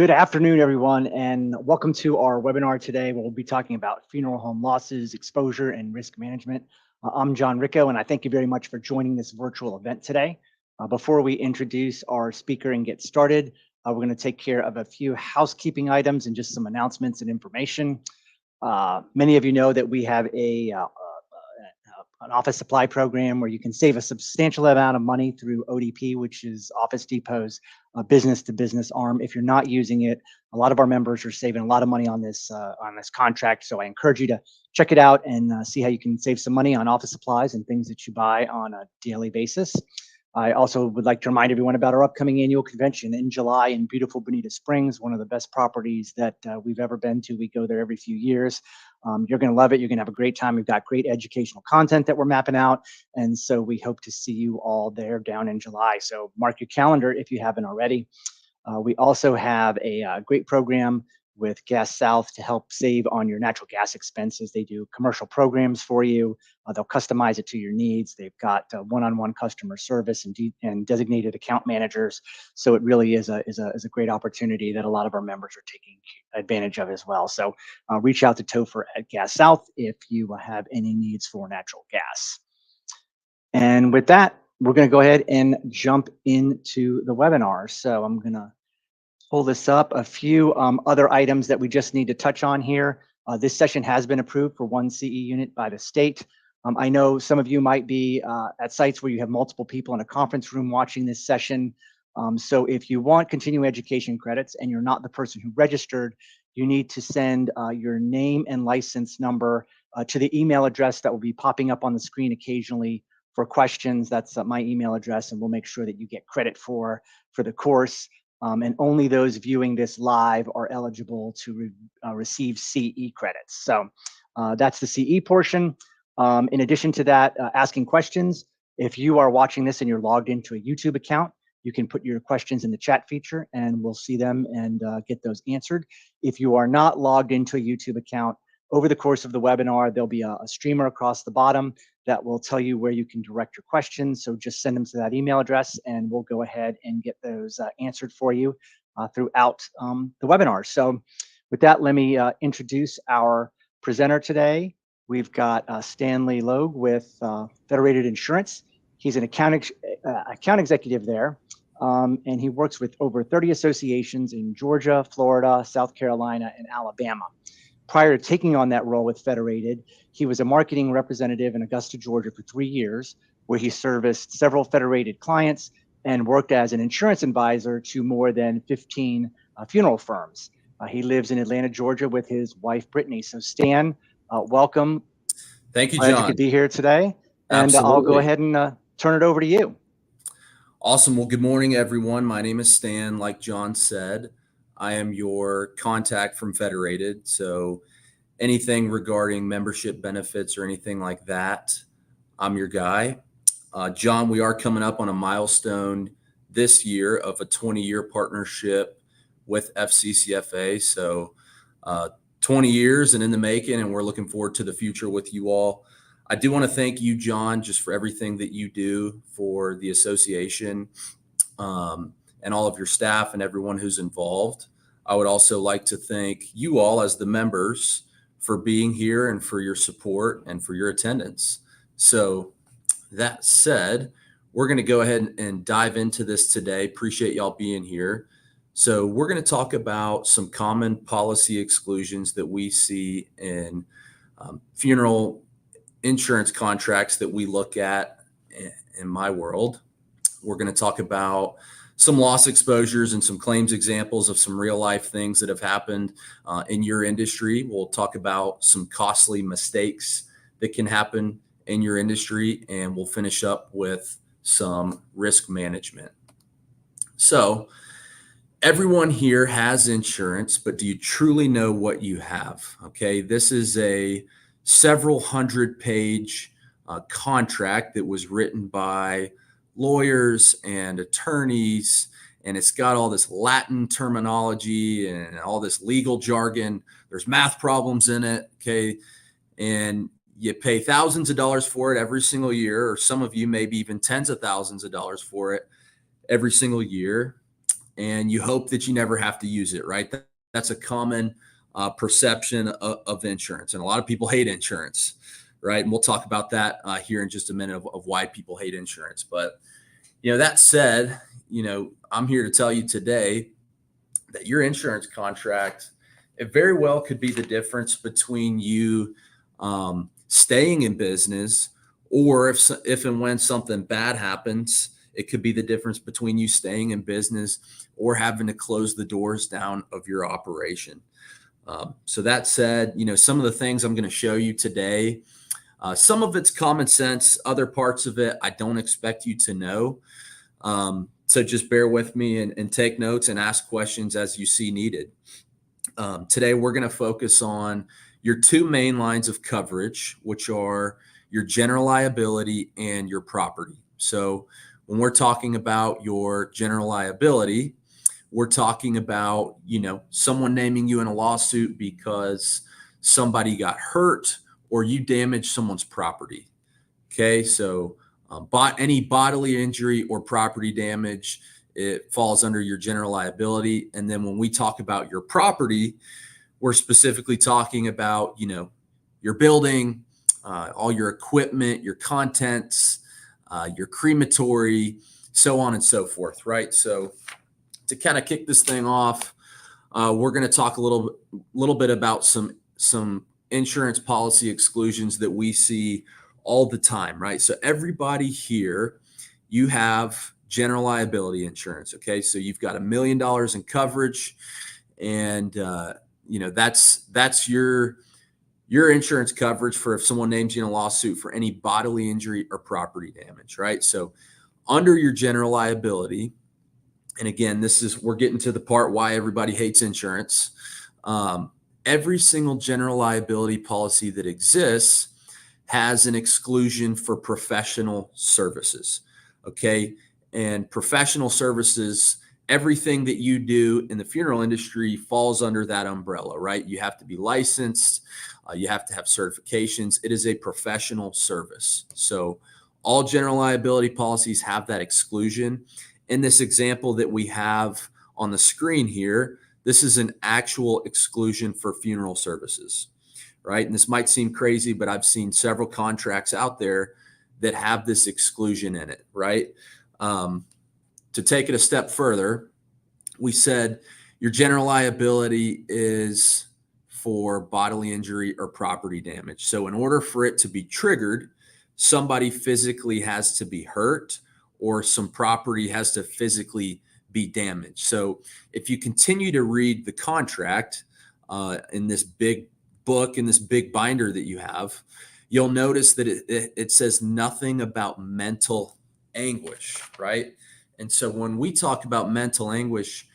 Good afternoon, everyone, and welcome to our webinar today. We'll be talking about funeral home losses, exposure, and risk management. I'm John Ricco, and I thank you very much for joining this virtual event today. Before we introduce our speaker and get started, we're going to take care of a few housekeeping items and just some announcements and information. Many of you know that we have an office supply program where you can save a substantial amount of money through ODP, which is Office Depot's business-to-business arm. If you're not using it, a lot of our members are saving a lot of money on this contract. So I encourage you to check it out and see how you can save some money on office supplies and things that you buy on a daily basis. I also would like to remind everyone about our upcoming annual convention in July in beautiful Bonita Springs, one of the best properties that we've ever been to. We go there every few years. You're going to love it. You're going to have a great time. We've got great educational content that we're mapping out. And so we hope to see you all there down in July. So mark your calendar if you haven't already. We also have a great program with Gas South to help save on your natural gas expenses. They do commercial programs for you. They'll customize it to your needs. They've got one-on-one customer service and designated account managers. So it really is a great opportunity that a lot of our members are taking advantage of as well. So reach out to Topher at Gas South if you have any needs for natural gas. And with that, we're going to go ahead and jump into the webinar. So I'm going to pull this up. A few other items that we just need to touch on here. This session has been approved for one CE unit by the state. I know some of you might be at sites where you have multiple people in a conference room watching this session. So if you want continuing education credits and you're not the person who registered, you need to send your name and license number to the email address that will be popping up on the screen occasionally for questions. That's my email address, and we'll make sure that you get credit for the course. And only those viewing this live are eligible to receive CE credits. So that's the CE portion. In addition to that, asking questions. If you are watching this and you're logged into a YouTube account, you can put your questions in the chat feature and we'll see them and get those answered. If you are not logged into a YouTube account, over the course of the webinar, there'll be a streamer across the bottom that will tell you where you can direct your questions. So just send them to that email address and we'll go ahead and get those answered for you throughout the webinar. So with that, let me introduce our presenter today. We've got Stanley Logue with Federated Insurance. He's an account executive there, and he works with over 30 associations in Georgia, Florida, South Carolina, and Alabama. Prior to taking on that role with Federated, he was a marketing representative in Augusta, Georgia for 3 years, where he serviced several Federated clients and worked as an insurance advisor to more than 15 funeral firms. He lives in Atlanta, Georgia with his wife, Brittany. So Stan, welcome. Thank you, Glad John. you could be here today. And I'll go ahead and turn it over to you. Awesome. Well, good morning, everyone. My name is Stan. Like John said, I am your contact from Federated. So anything regarding membership benefits or anything like that, I'm your guy. John, we are coming up on a milestone this year of a 20-year partnership with FCCFA. So 20 years and in the making, and we're looking forward to the future with you all. I do want to thank you, John, just for everything that you do for the association and all of your staff and everyone who's involved. I would also like to thank you all as the members for being here and for your support and for your attendance. So that said, we're going to go ahead and dive into this today. Appreciate y'all being here. So we're going to talk about some common policy exclusions that we see in funeral insurance contracts that we look at in my world. We're going to talk about some loss exposures and some claims examples of some real life things that have happened in your industry. We'll talk about some costly mistakes that can happen in your industry, and we'll finish up with some risk management. So everyone here has insurance, but do you truly know what you have? Okay, this is a several hundred page contract that was written by lawyers and attorneys, and it's got all this Latin terminology and all this legal jargon. There's math problems in it, okay? And you pay thousands of dollars for it every single year, or some of you maybe even tens of thousands of dollars for it every single year. and you hope that you never have to use it, right? That's a common perception of insurance. And a lot of people hate insurance, right? And we'll talk about that here in just a minute of why people hate insurance. But, that said, I'm here to tell you today that your insurance contract, it very well could be the difference between you staying in business, or if and when something bad happens, it could be the difference between you staying in business or having to close the doors down of your operation. So that said, some of the things I'm going to show you today, some of it's common sense, other parts of it I don't expect you to know. So just bear with me and take notes and ask questions as you see needed. Today, we're going to focus on your two main lines of coverage, which are your general liability and your property. So when we're talking about your general liability, we're talking about, someone naming you in a lawsuit because somebody got hurt or you damaged someone's property. Okay, so any bodily injury or property damage, it falls under your general liability. And then when we talk about your property, we're specifically talking about, your building, all your equipment, your contents, your crematory, so on and so forth, right? So to kind of kick this thing off, we're going to talk a little bit about some insurance policy exclusions that we see all the time, right? So everybody here, you have general liability insurance. Okay, so you've got $1 million in coverage, and that's your insurance coverage for if someone names you in a lawsuit for any bodily injury or property damage, right? So under your general liability, and again, we're getting to the part why everybody hates insurance. Every single general liability policy that exists has an exclusion for professional services. Okay. And professional services, everything that you do in the funeral industry falls under that umbrella, right? You have to be licensed. You have to have certifications. It is a professional service. So all general liability policies have that exclusion. In this example that we have on the screen here, this is an actual exclusion for funeral services, right? And this might seem crazy, but I've seen several contracts out there that have this exclusion in it, right? To take it a step further, we said your general liability is for bodily injury or property damage. So in order for it to be triggered, somebody physically has to be hurt or some property has to physically be damaged. So if you continue to read the contract in this big book, in this big binder that you have, you'll notice that it says nothing about mental anguish, right? And so when we talk about mental anguish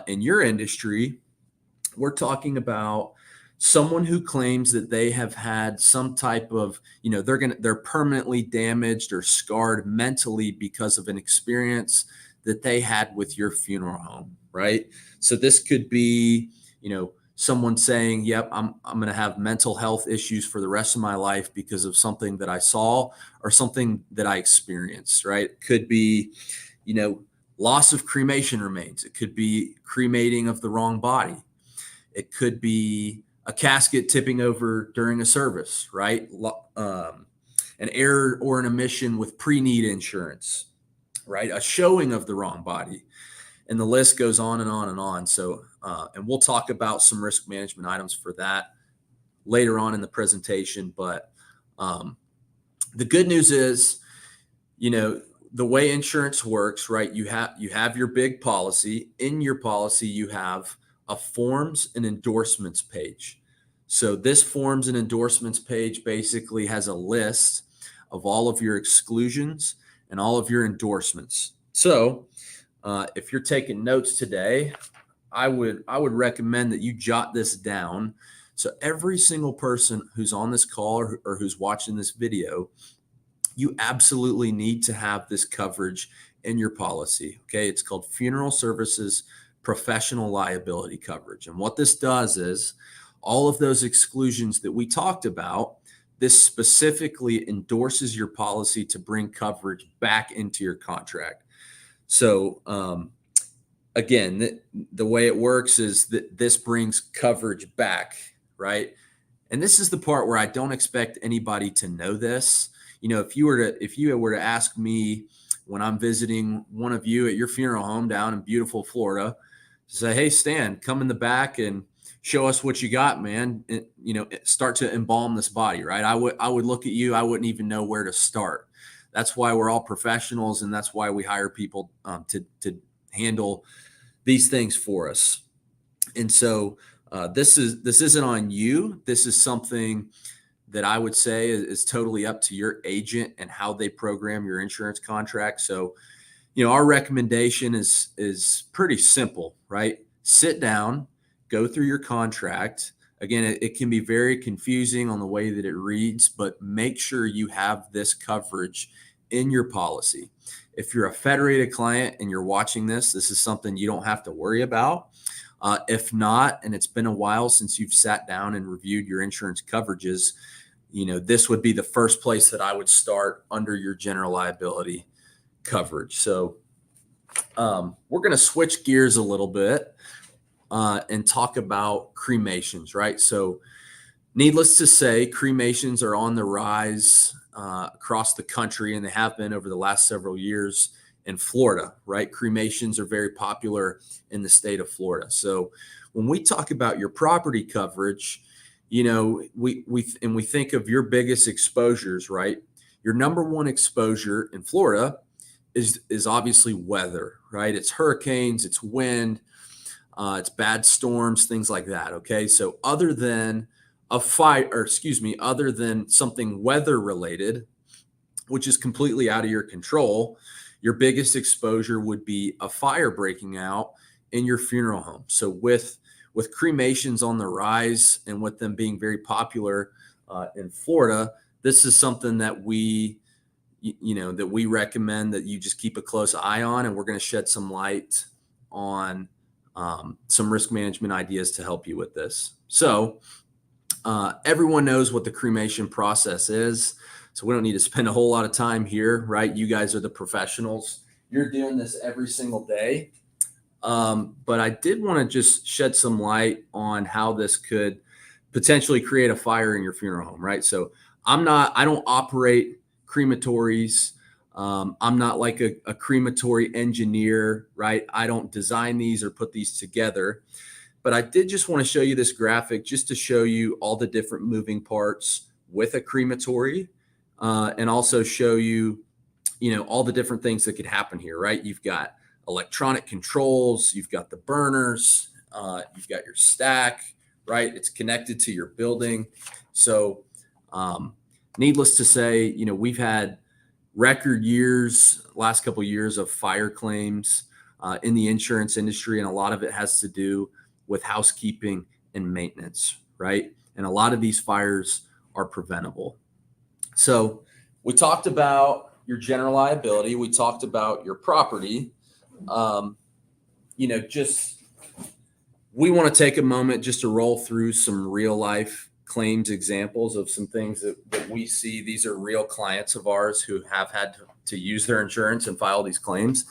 in your industry, we're talking about someone who claims that they have had some type of, they're permanently damaged or scarred mentally because of an experience that they had with your funeral home, right? So this could be, someone saying, yep, I'm going to have mental health issues for the rest of my life because of something that I saw or something that I experienced, right? It could be, loss of cremation remains. It could be cremating of the wrong body. It could be a casket tipping over during a service, right? An error or an omission with pre-need insurance, right? A showing of the wrong body. And the list goes on and on and on. So, and we'll talk about some risk management items for that later on in the presentation. But the good news is, the way insurance works, right? You have your big policy. In your policy, you have a forms and endorsements page. So this forms and endorsements page basically has a list of all of your exclusions and all of your endorsements. So if you're taking notes today, I would recommend that you jot this down. So every single person who's on this call or who's watching this video, you absolutely need to have this coverage in your policy. Okay. It's called Funeral Services Professional Liability Coverage. And what this does is all of those exclusions that we talked about, this specifically endorses your policy to bring coverage back into your contract. So again, the way it works is that this brings coverage back, right? And this is the part where I don't expect anybody to know this. If you were to ask me when I'm visiting one of you at your funeral home down in beautiful Florida, to say, "Hey, Stan, come in the back and show us what you got, man." Start to embalm this body, right? I would look at you. I wouldn't even know where to start. That's why we're all professionals, and that's why we hire people to handle these things for us. And so this isn't on you. This is something that I would say is totally up to your agent and how they program your insurance contract. So, our recommendation is pretty simple, right? Sit down, go through your contract. Again, it can be very confusing on the way that it reads, but make sure you have this coverage in your policy. If you're a federated client and you're watching this is something you don't have to worry about. If not, and it's been a while since you've sat down and reviewed your insurance coverages, this would be the first place that I would start under your general liability coverage. So we're going to switch gears a little bit and talk about cremations, right? So needless to say, cremations are on the rise across the country, and they have been over the last several years in Florida, right? Cremations are very popular in the state of Florida. So when we talk about your property coverage, we think of your biggest exposures, right? Your number one exposure in Florida is obviously weather, right? It's hurricanes, it's wind, it's bad storms, things like that. Okay. So other than other than something weather related, which is completely out of your control, your biggest exposure would be a fire breaking out in your funeral home. So with cremations on the rise and with them being very popular in Florida, this is something that we recommend that you just keep a close eye on, and we're going to shed some light on some risk management ideas to help you with this. So everyone knows what the cremation process is, so we don't need to spend a whole lot of time here, right? You guys are the professionals. You're doing this every single day. But I did want to just shed some light on how this could potentially create a fire in your funeral home, right? So I don't operate crematories. I'm not like a crematory engineer, right? I don't design these or put these together. But I did just want to show you this graphic just to show you all the different moving parts with a crematory, and also show you, all the different things that could happen here, right? You've got electronic controls, you've got the burners, you've got your stack, right? It's connected to your building. So needless to say, we've had record years, last couple of years of fire claims in the insurance industry, and a lot of it has to do with housekeeping and maintenance, right? And a lot of these fires are preventable. So we talked about your general liability. We talked about your property. We want to take a moment just to roll through some real life claims examples of some things that we see. These are real clients of ours who have had to use their insurance and file these claims.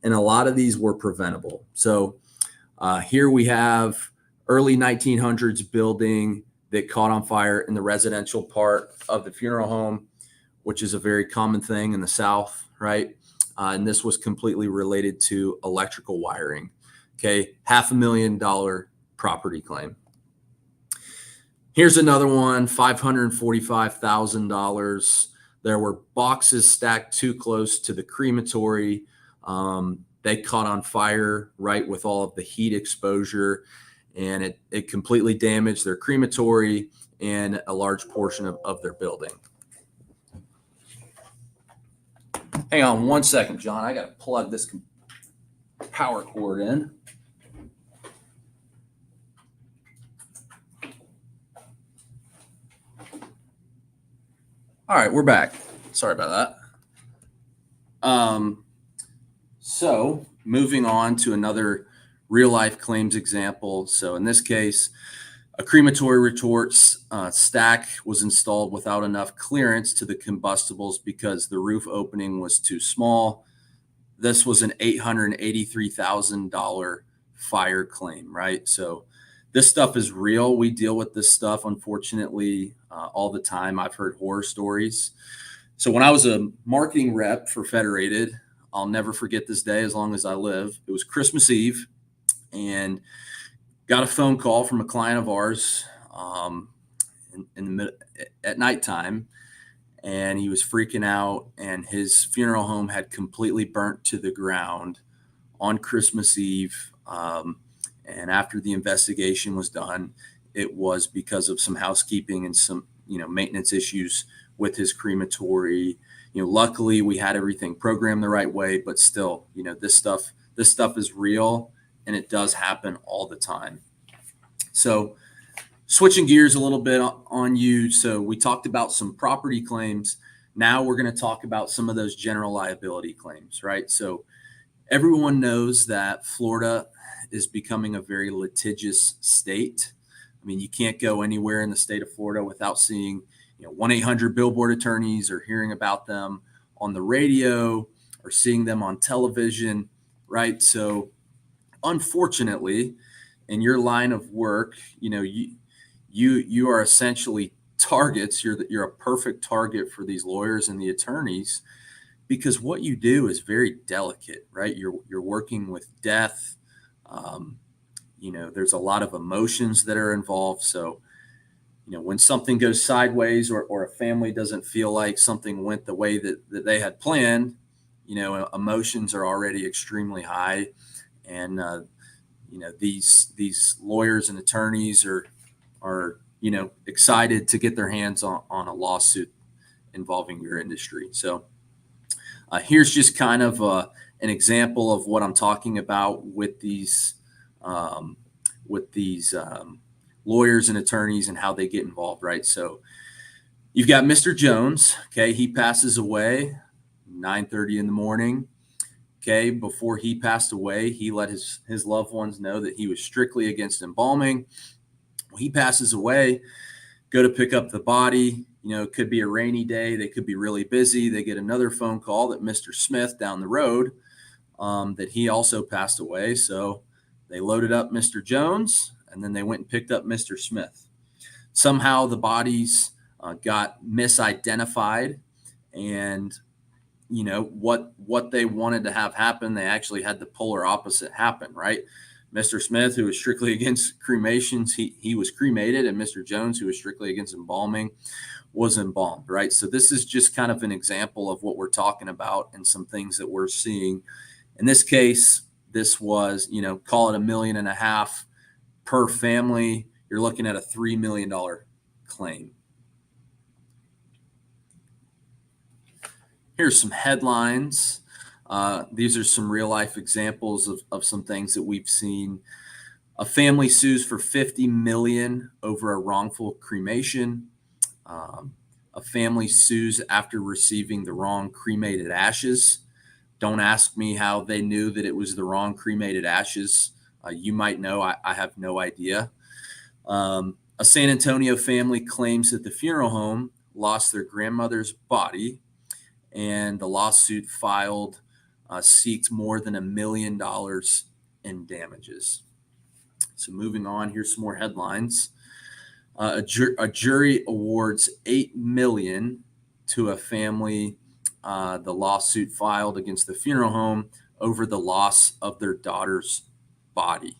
And a lot of these were preventable. So here we have early 1900s building that caught on fire in the residential part of the funeral home, which is a very common thing in the South, right? And this was completely related to electrical wiring. Okay, $500,000 property claim. Here's another one, $545,000. There were boxes stacked too close to the crematory. They caught on fire, right, with all of the heat exposure, and it completely damaged their crematory and a large portion of their building. Hang on one second, John. I got to plug this power cord in. All right, we're back. Sorry about that. So moving on to another real life claims example. So in this case, a crematory retort stack was installed without enough clearance to the combustibles because the roof opening was too small. this was an $883,000 fire claim, right? So this stuff is real. We deal with this stuff, unfortunately, all the time. I've heard horror stories. So when I was a marketing rep for Federated, I'll never forget this day as long as I live. It was Christmas Eve, and got a phone call from a client of ours at nighttime, and he was freaking out, and his funeral home had completely burnt to the ground on Christmas Eve. And after the investigation was done, it was because of some housekeeping and some, maintenance issues with his crematory. Luckily we had everything programmed the right way, but still, this stuff is real, and it does happen all the time. So switching gears a little bit on you. So we talked about some property claims. Now we're going to talk about some of those general liability claims, right? So everyone knows that Florida is becoming a very litigious state. I mean, you can't go anywhere in the state of Florida without seeing, 1-800 billboard attorneys, or hearing about them on the radio, or seeing them on television, right? So unfortunately, in your line of work, you are essentially targets. You're a perfect target for these lawyers and the attorneys, because what you do is very delicate, right? You're working with death. There's a lot of emotions that are involved. So, when something goes sideways, or a family doesn't feel like something went the way that they had planned, emotions are already extremely high. And, these lawyers and attorneys are excited to get their hands on a lawsuit involving your industry. So here's just kind of an example of what I'm talking about with these lawyers and attorneys and how they get involved, right? So you've got Mr. Jones. Okay, he passes away 9:30 in the morning. Okay, before he passed away, he let his loved ones know that he was strictly against embalming. When he passes away, go to pick up the body. It could be a rainy day. They could be really busy. They get another phone call that Mr. Smith down the road, that he also passed away. So they loaded up Mr. Jones, and then they went and picked up Mr. Smith. Somehow the bodies got misidentified, and what they wanted to have happen, they actually had the polar opposite happen, right? Mr. Smith, who was strictly against cremations, he was cremated, and Mr. Jones, who was strictly against embalming, was embalmed, right? So this is just kind of an example of what we're talking about and some things that we're seeing. In this case, this was, call it $1.5 million per family. You're looking at a $3 million claim. Here's some headlines. These are some real life examples of some things that we've seen. A family sues for $50 million over a wrongful cremation. A family sues after receiving the wrong cremated ashes. Don't ask me how they knew that it was the wrong cremated ashes. You might know. I have no idea. A San Antonio family claims that the funeral home lost their grandmother's body, and the lawsuit filed seeks more than $1 million in damages. So moving on, here's some more headlines. A jury awards $8 million to a family. The lawsuit filed against the funeral home over the loss of their daughter's body.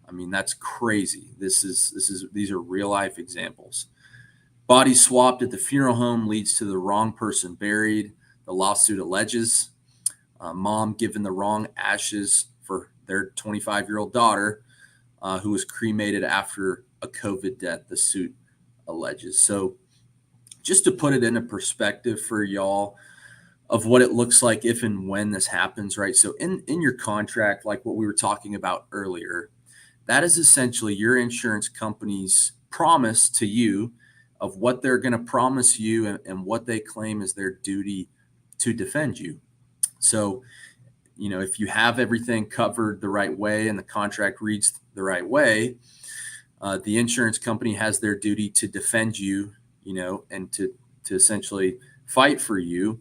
I mean, that's crazy. These are real life examples. Body swapped at the funeral home leads to the wrong person buried. The lawsuit alleges mom given the wrong ashes for their 25-year-old daughter, who was cremated after a COVID death, the suit alleges. So just to put it into perspective for y'all of what it looks like if and when this happens, right? So in your contract, like what we were talking about earlier, that is essentially your insurance company's promise to you of what they're going to promise you and what they claim is their duty to defend you. So, if you have everything covered the right way and the contract reads the right way, the insurance company has their duty to defend you, and to essentially fight for you.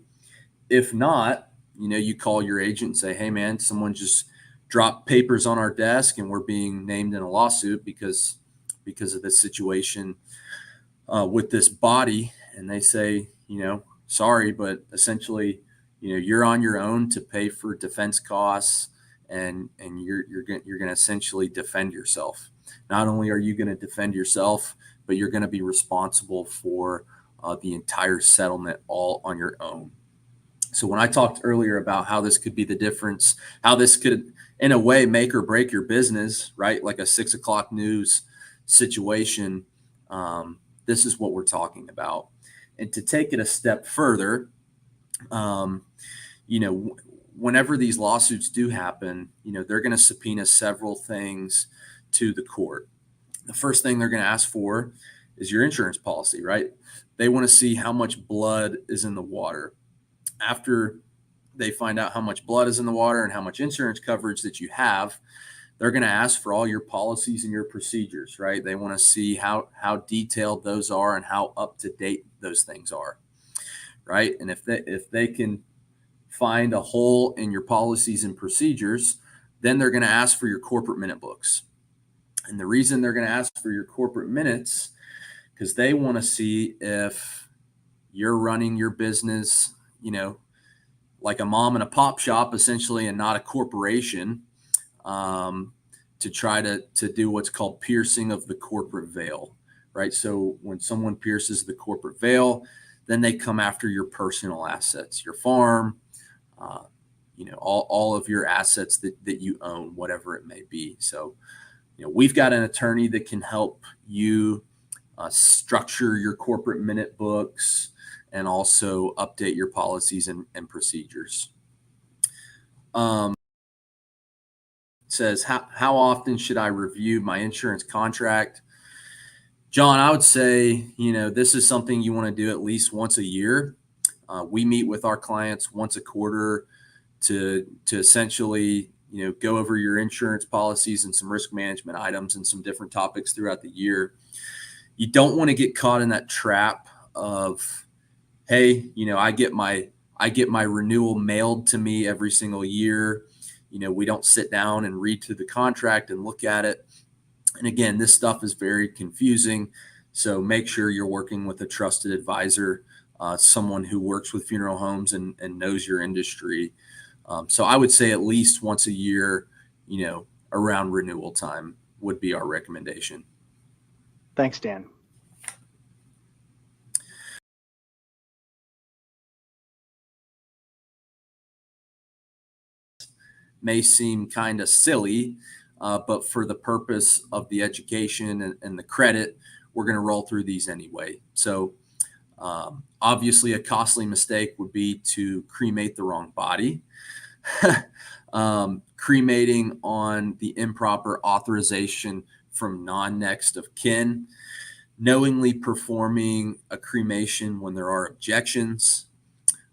If not, you call your agent and say, hey man, someone just dropped papers on our desk and we're being named in a lawsuit because of this situation with this body. And they say, sorry, but essentially, you're on your own to pay for defense costs, and you're going to essentially defend yourself. Not only are you going to defend yourself, but you're going to be responsible for the entire settlement all on your own. So when I talked earlier about how this could be the difference, how this could, in a way, make or break your business, right? Like a 6 o'clock news situation. This is what we're talking about. And to take it a step further, whenever these lawsuits do happen, they're going to subpoena several things to the court. The first thing they're going to ask for is your insurance policy, right? They want to see how much blood is in the water. After they find out how much blood is in the water and how much insurance coverage that you have, they're going to ask for all your policies and your procedures, right? They want to see how detailed those are and how up to date those things are, right? And if they can find a hole in your policies and procedures, then they're going to ask for your corporate minute books. And the reason they're going to ask for your corporate minutes, because they want to see if you're running your business, like a mom and a pop shop, essentially, and not a corporation, to try to do what's called piercing of the corporate veil, right? So when someone pierces the corporate veil, then they come after your personal assets, your farm, all of your assets that you own, whatever it may be. So, we've got an attorney that can help you structure your corporate minute books and also update your policies and procedures. Says, how often should I review my insurance contract? John, I would say, this is something you want to do at least once a year. We meet with our clients once a quarter to essentially, go over your insurance policies and some risk management items and some different topics throughout the year. You don't want to get caught in that trap of, hey, I get my renewal mailed to me every single year. We don't sit down and read through the contract and look at it. And again, this stuff is very confusing. So make sure you're working with a trusted advisor, someone who works with funeral homes and knows your industry. So I would say at least once a year, around renewal time would be our recommendation. Thanks, Dan. May seem kind of silly, but for the purpose of the education and the credit, we're going to roll through these anyway. So obviously a costly mistake would be to cremate the wrong body. Cremating on the improper authorization from non-next of kin, knowingly performing a cremation when there are objections,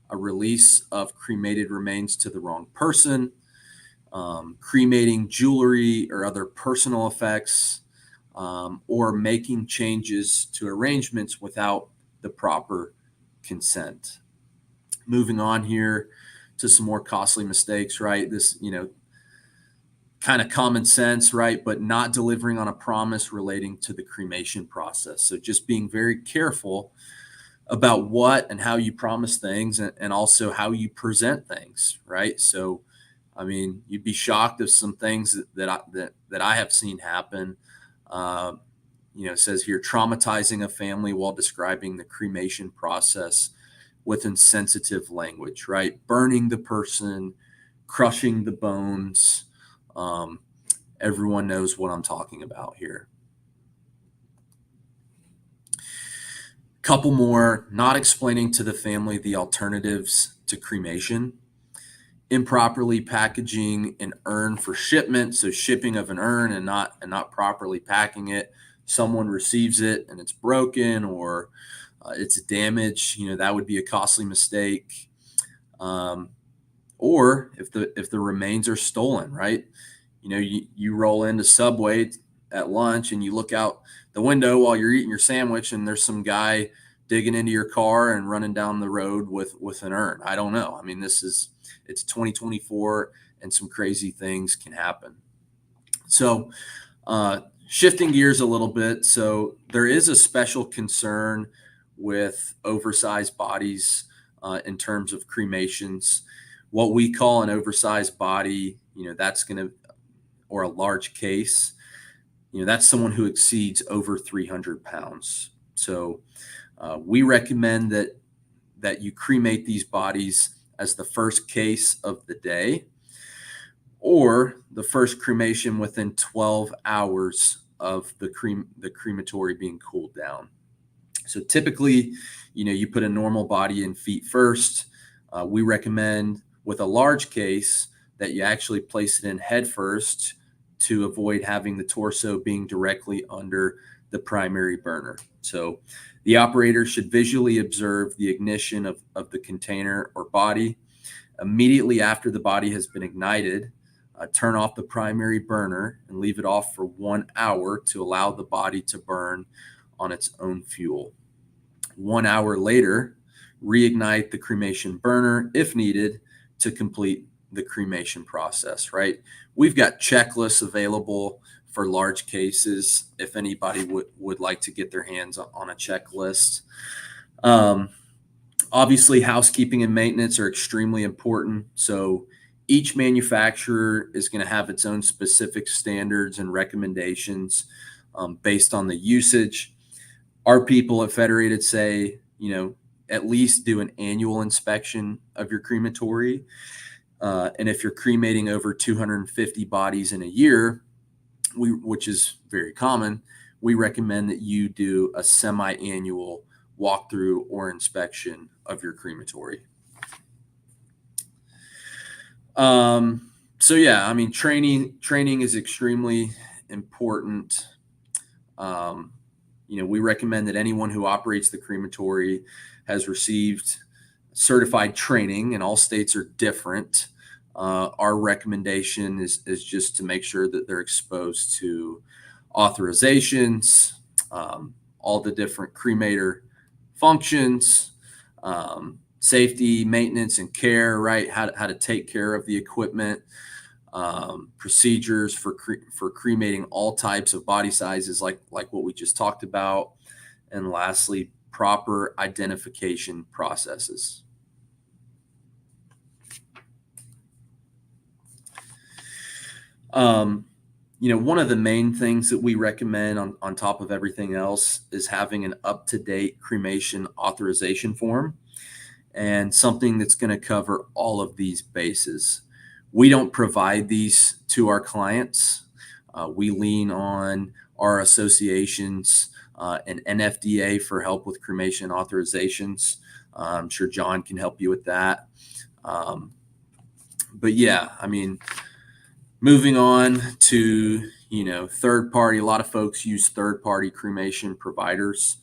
a release of cremated remains to the wrong person, cremating jewelry or other personal effects, or making changes to arrangements without the proper consent. Moving on here to some more costly mistakes, right? This, kind of common sense, right? But not delivering on a promise relating to the cremation process. So just being very careful about what and how you promise things and also how you present things, right? So, I mean, you'd be shocked of some things that I have seen happen. It says here, traumatizing a family while describing the cremation process with insensitive language, right? Burning the person, crushing the bones. Everyone knows what I'm talking about here. Couple more, not explaining to the family the alternatives to cremation, improperly packaging an urn for shipment. So shipping of an urn and not properly packing it. Someone receives it and it's broken or it's damaged. That would be a costly mistake. Or if the remains are stolen, right? You roll into Subway at lunch and you look out the window while you're eating your sandwich and there's some guy digging into your car and running down the road with an urn. I don't know. I mean, this is It's 2024 and some crazy things can happen. So shifting gears a little bit. So there is a special concern with oversized bodies in terms of cremations. What we call an oversized body, that's going to, or a large case, that's someone who exceeds over 300 pounds. So we recommend that you cremate these bodies as the first case of the day, or the first cremation within 12 hours of the crematory being cooled down. So typically, you put a normal body in feet first. We recommend with a large case that you actually place it in head first to avoid having the torso being directly under the primary burner. So the operator should visually observe the ignition of the container or body. Immediately after the body has been ignited, turn off the primary burner and leave it off for 1 hour to allow the body to burn on its own fuel. 1 hour later, reignite the cremation burner if needed to complete the cremation process, right? We've got checklists available for large cases if anybody would like to get their hands on a checklist. Obviously, housekeeping and maintenance are extremely important. So each manufacturer is going to have its own specific standards and recommendations based on the usage. Our people at Federated say, at least do an annual inspection of your crematory. And if you're cremating over 250 bodies in a year, which is very common, we recommend that you do a semi-annual walkthrough or inspection of your crematory. So yeah, I mean, training is extremely important. We recommend that anyone who operates the crematory has received certified training, and all states are different. Our recommendation is just to make sure that they're exposed to authorizations, all the different cremator functions, safety, maintenance, and care, right? How to take care of the equipment, procedures for cremating all types of body sizes, like what we just talked about, and lastly, proper identification processes. One of the main things that we recommend on top of everything else is having an up-to-date cremation authorization form, and something that's going to cover all of these bases. We don't provide these to our clients. We lean on our associations and NFDA for help with cremation authorizations. I'm sure John can help you with that. But yeah, I mean, moving on to, third party, a lot of folks use third party cremation providers.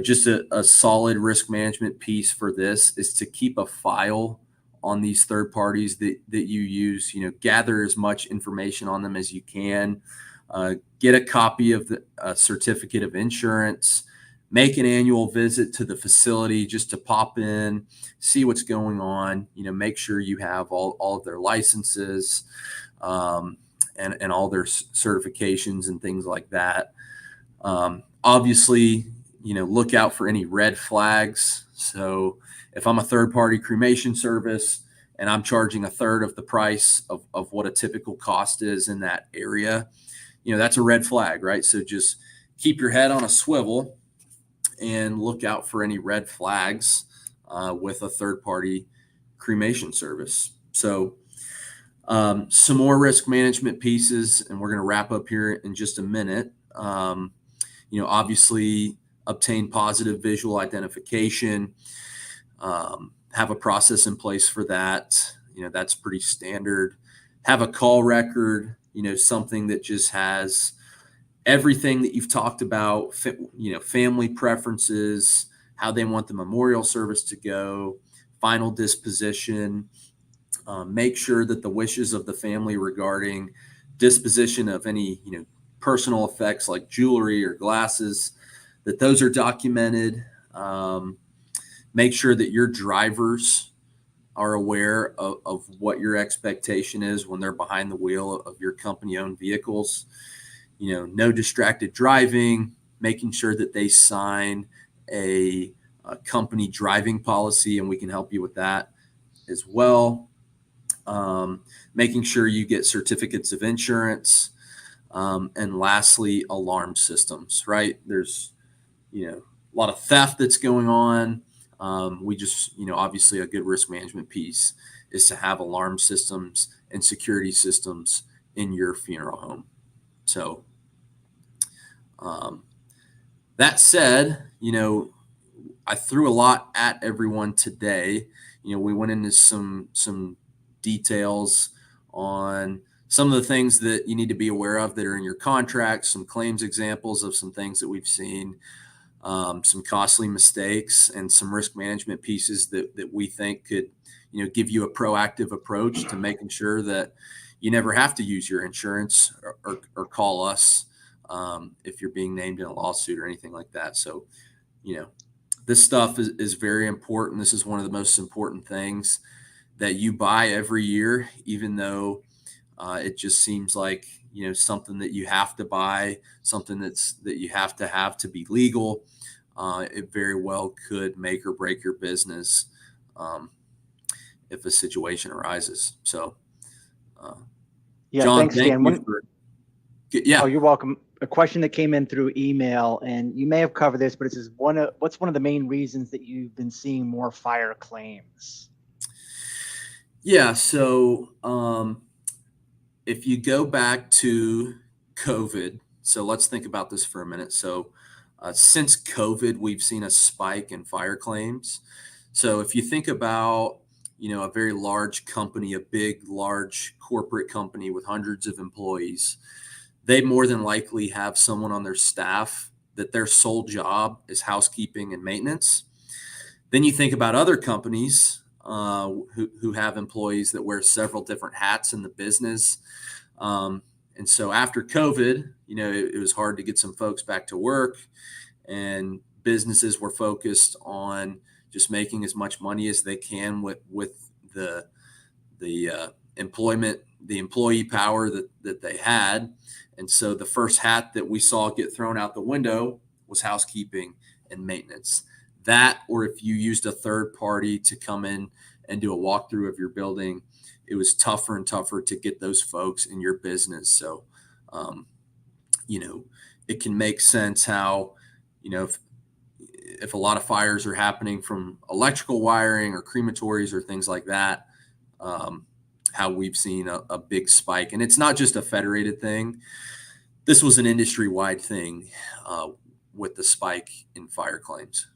Just a solid risk management piece for this is to keep a file on these third parties that you use. Gather as much information on them as you can. Get a copy of the certificate of insurance. Make an annual visit to the facility just to pop in, see what's going on. Make sure you have all of their licenses and all their certifications and things like that. Obviously, look out for any red flags. So if I'm a third-party cremation service and I'm charging a third of the price of what a typical cost is in that area, that's a red flag, right? So just keep your head on a swivel and look out for any red flags with a third-party cremation service. So some more risk management pieces, and we're going to wrap up here in just a minute. Obviously, obtain positive visual identification. Have a process in place for that. That's pretty standard. Have a call record, something that just has everything that you've talked about, family preferences, how they want the memorial service to go, final disposition. Make sure that the wishes of the family regarding disposition of any, personal effects like jewelry or glasses, that those are documented. Make sure that your drivers are aware of what your expectation is when they're behind the wheel of your company-owned vehicles. No distracted driving, making sure that they sign a company driving policy, and we can help you with that as well. Making sure you get certificates of insurance. And lastly, alarm systems, right? There's, a lot of theft that's going on. We just, obviously a good risk management piece is to have alarm systems and security systems in your funeral home. So that said, I threw a lot at everyone today. We went into some details on some of the things that you need to be aware of that are in your contract, some claims examples of some things that we've seen, some costly mistakes, and some risk management pieces that we think could, give you a proactive approach to making sure that you never have to use your insurance or call us if you're being named in a lawsuit or anything like that. So, this stuff is very important. This is one of the most important things that you buy every year, even though it just seems like, something that you have to buy, something that you have to be legal. It very well could make or break your business if a situation arises. So, Yeah, John, thanks, thank Stan. you for. Yeah. Oh, you're welcome. A question that came in through email, and you may have covered this, but it says, what's one of the main reasons that you've been seeing more fire claims? Yeah. So if you go back to COVID, so let's think about this for a minute. So since COVID, we've seen a spike in fire claims. So if you think about, a very large company, a big, large corporate company with hundreds of employees, they more than likely have someone on their staff that their sole job is housekeeping and maintenance. Then you think about other companies who have employees that wear several different hats in the business. And so after COVID, it was hard to get some folks back to work, and businesses were focused on just making as much money as they can with the employment, the employee power that they had. And so the first hat that we saw get thrown out the window was housekeeping and maintenance. That, or if you used a third party to come in and do a walkthrough of your building, it was tougher and tougher to get those folks in your business. So, it can make sense how, if a lot of fires are happening from electrical wiring or crematories or things like that, how we've seen a big spike. And it's not just a Federated thing. This was an industry-wide thing with the spike in fire claims.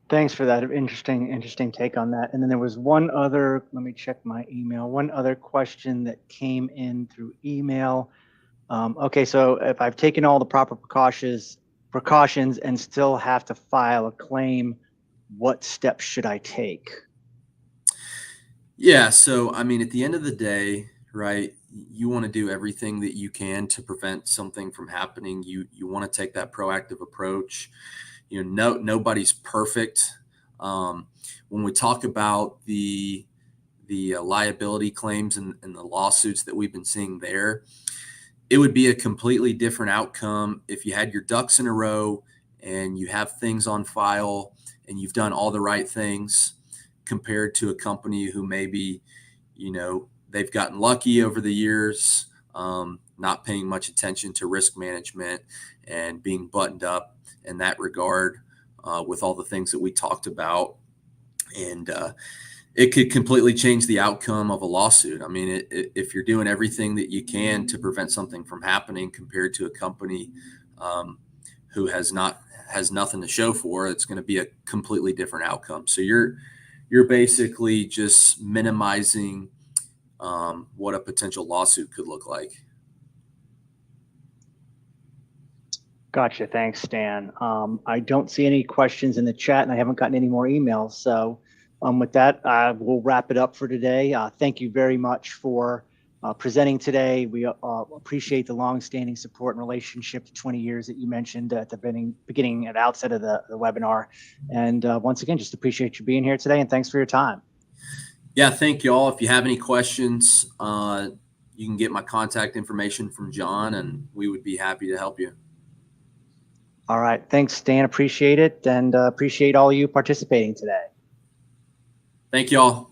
Thanks for that. Interesting take on that. And then there was one other, let me check my email, one other question that came in through email. Okay, so if I've taken all the proper precautions and still have to file a claim, what steps should I take? Yeah, so I mean, at the end of the day, right, you want to do everything that you can to prevent something from happening. You want to take that proactive approach. Nobody's perfect. When we talk about the liability claims and the lawsuits that we've been seeing there, it would be a completely different outcome if you had your ducks in a row and you have things on file and you've done all the right things, compared to a company who maybe, they've gotten lucky over the years, not paying much attention to risk management and being buttoned up in that regard with all the things that we talked about. And it could completely change the outcome of a lawsuit. I mean, if you're doing everything that you can to prevent something from happening compared to a company who has nothing to show for, it's going to be a completely different outcome. So you're basically just minimizing what a potential lawsuit could look like. Gotcha. Thanks, Stan. I don't see any questions in the chat, and I haven't gotten any more emails. So with that, we'll wrap it up for today. Thank you very much for presenting today. We appreciate the longstanding support and relationship, the 20 years that you mentioned at the beginning at the outset of the webinar. And once again, just appreciate you being here today, and thanks for your time. Yeah, thank you all. If you have any questions, you can get my contact information from John, and we would be happy to help you. All right. Thanks, Stan. Appreciate it, and appreciate all you participating today. Thank you all.